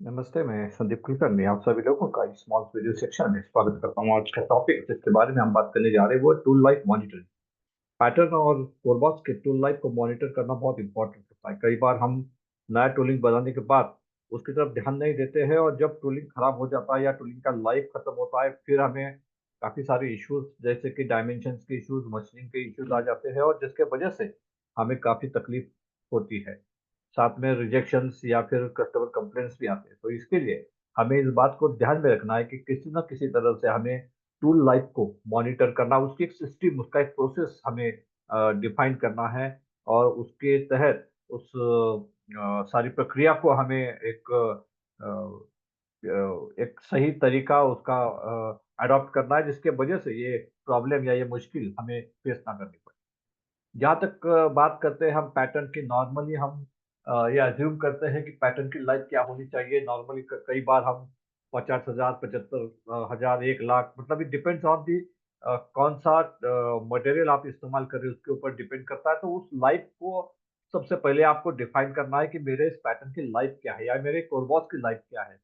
नमस्ते, मैं संदीप कुलकर्णी आप सभी लोगों का स्मॉल वीडियो सेक्शन में स्वागत करता हूँ। आज का टॉपिक जिसके बारे में हम बात करने जा रहे हैं वो टूल लाइफ मॉनिटरिंग। पैटर्न और टूलबॉक्स के टूल लाइफ को मॉनिटर करना बहुत इंपॉर्टेंट होता है। कई बार हम नया टूलिंग बनाने के बाद उसकी तरफ ध्यान नहीं देते हैं और जब टूलिंग खराब हो जाता है या टूलिंग का लाइफ खत्म होता है फिर हमें काफ़ी सारे इश्यूज जैसे कि डायमेंशंस के इश्यूज, मशीनिंग के इश्यूज आ जाते हैं और जिसके वजह से हमें काफ़ी तकलीफ होती है। साथ में रिजेक्शंस या फिर कस्टमर कंप्लेंट्स भी आते हैं। तो इसके लिए हमें इस बात को ध्यान में रखना है कि किसी न किसी तरह से हमें टूल लाइफ को मॉनिटर करना, उसकी एक सिस्टम, उसका एक प्रोसेस हमें डिफाइन करना है और उसके तहत उस सारी प्रक्रिया को हमें एक सही तरीका उसका अडॉप्ट करना है जिसके वजह से ये प्रॉब्लम या ये मुश्किल हमें फेस ना करनी पड़े। जहाँ तक बात करते हैं हम पैटर्न की, नॉर्मली हम ये अज़्यूम करते हैं कि पैटर्न की लाइफ क्या होनी चाहिए। नॉर्मली कई बार हम 50,000, 75,000, 1 लाख, मतलब इट डिपेंड्स ऑन दी कौन सा मटेरियल आप इस्तेमाल कर रहे हो उसके ऊपर डिपेंड करता है। तो उस लाइफ को सबसे पहले आपको डिफाइन करना है कि मेरे इस पैटर्न की लाइफ क्या है या मेरे कोरबॉस की लाइफ क्या है।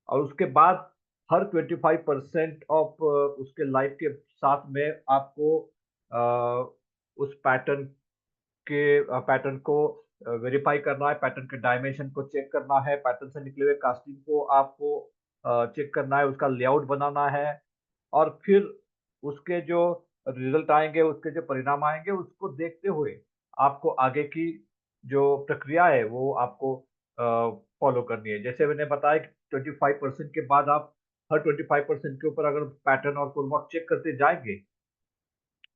और उसके बाद हर 25% ऑफ उसके लाइफ के साथ में आपको उस पैटर्न को वेरीफाई करना है, पैटर्न के डायमेंशन को चेक करना है, पैटर्न से निकले हुए कास्टिंग को आपको चेक करना है, उसका लेआउट बनाना है और फिर उसके जो रिजल्ट आएँगे, उसके जो परिणाम आएँगे, उसको देखते हुए आपको आगे की जो प्रक्रिया है, वो आपको फ़ॉलो करनी है। जैसे मैंने बताया कि 25% के बाद आप हर 25% के ऊपर अगर पैटर्न और कोड वर्क चेक करते जाएँगे,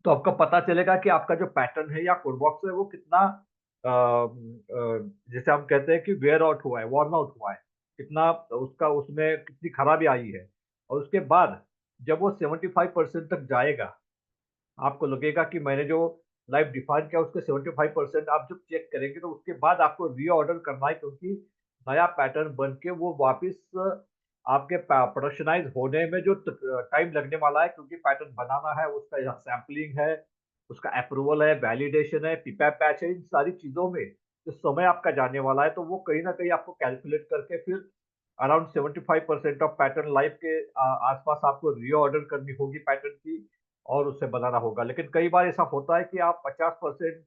तो आपको पता चलेगा कि आपका जो पैटर्न है या कोड बॉक्स है वो कितना जैसे हम कहते हैं कि वेयर आउट हुआ है, वॉर्न आउट हुआ है, कितना उसका उसमें कितनी खराबी आई है। और उसके बाद जब वो 75% तक जाएगा, आपको लगेगा कि मैंने जो लाइफ डिफाइन किया उसके 75% आप जब चेक करेंगे तो उसके बाद आपको रीऑर्डर करना है, क्योंकि नया पैटर्न बन के वो वापस आपके प्रोडक्शनाइज होने में जो टाइम लगने वाला है, क्योंकि पैटर्न बनाना है, उसका यहाँ सैम्पलिंग है, उसका अप्रूवल है, वैलिडेशन है, पीपैप पैच है, इन सारी चीज़ों में जो समय आपका जाने वाला है, तो वो कहीं न कहीं आपको कैलकुलेट करके फिर अराउंड 75% ऑफ पैटर्न लाइफ के आस-पास आपको रीऑर्डर करनी होगी पैटर्न की और उसे बनाना होगा। लेकिन कई बार ऐसा होता है कि आप 50%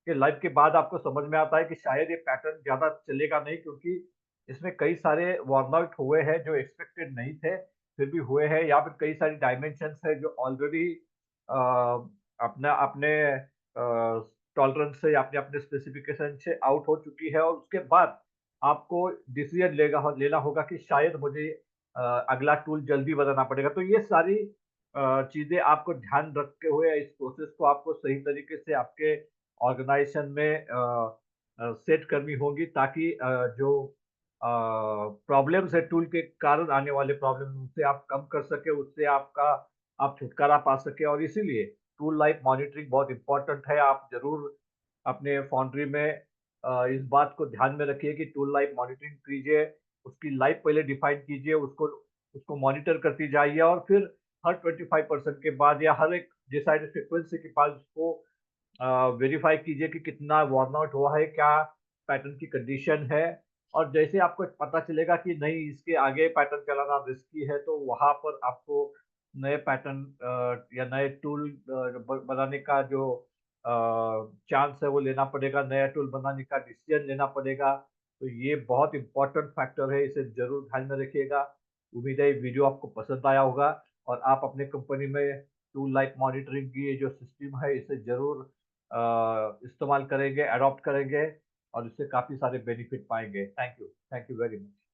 के लाइफ के बाद आपको समझ में आता है कि शायद ये पैटर्न ज़्यादा चलेगा नहीं, क्योंकि इसमें कई सारे वर्न आउट हुए हैं जो एक्सपेक्टेड नहीं थे, फिर भी हुए हैं, या फिर कई सारी डायमेंशंस हैं जो ऑलरेडी अपना अपने टॉलरेंस से या अपने अपने स्पेसिफिकेशन से आउट हो चुकी है और उसके बाद आपको डिसीजन लेना होगा कि शायद मुझे अगला टूल जल्दी बनाना पड़ेगा। तो ये सारी चीज़ें आपको ध्यान रखते हुए इस प्रोसेस को आपको सही तरीके से आपके ऑर्गेनाइजेशन में सेट करनी होगी, ताकि जो प्रॉब्लम्स है टूल के कारण आने वाले प्रॉब्लम उनसे आप कम कर सकें, उससे आप छुटकारा पा सकें। और इसीलिए टूल लाइफ मॉनिटरिंग बहुत इम्पोर्टेंट है। आप ज़रूर अपने फाउंड्री में इस बात को ध्यान में रखिए कि टूल लाइफ मॉनिटरिंग कीजिए, उसकी लाइफ पहले डिफाइन कीजिए, उसको उसको मॉनिटर करती जाइए और फिर हर 25% के बाद या हर एक डिसाइडेड फ्रीक्वेंसी के पास उसको वेरीफाई कीजिए कि कितना वर्न आउट हुआ है, क्या पैटर्न की कंडीशन है। और जैसे आपको पता चलेगा कि नहीं, इसके आगे पैटर्न चलाना रिस्की है, तो वहाँ पर आपको नए पैटर्न या नए टूल बनाने का जो चांस है वो लेना पड़ेगा, नया टूल बनाने का डिसीजन लेना पड़ेगा। तो ये बहुत इम्पोर्टेंट फैक्टर है, इसे ज़रूर ध्यान में रखिएगा। उम्मीद है ये वीडियो आपको पसंद आया होगा और आप अपने कंपनी में टूल लाइफ मॉनिटरिंग की ये जो सिस्टम है इसे ज़रूर इस्तेमाल करेंगे, अडॉप्ट करेंगे और इससे काफ़ी सारे बेनिफिट पाएँगे। Thank you very much.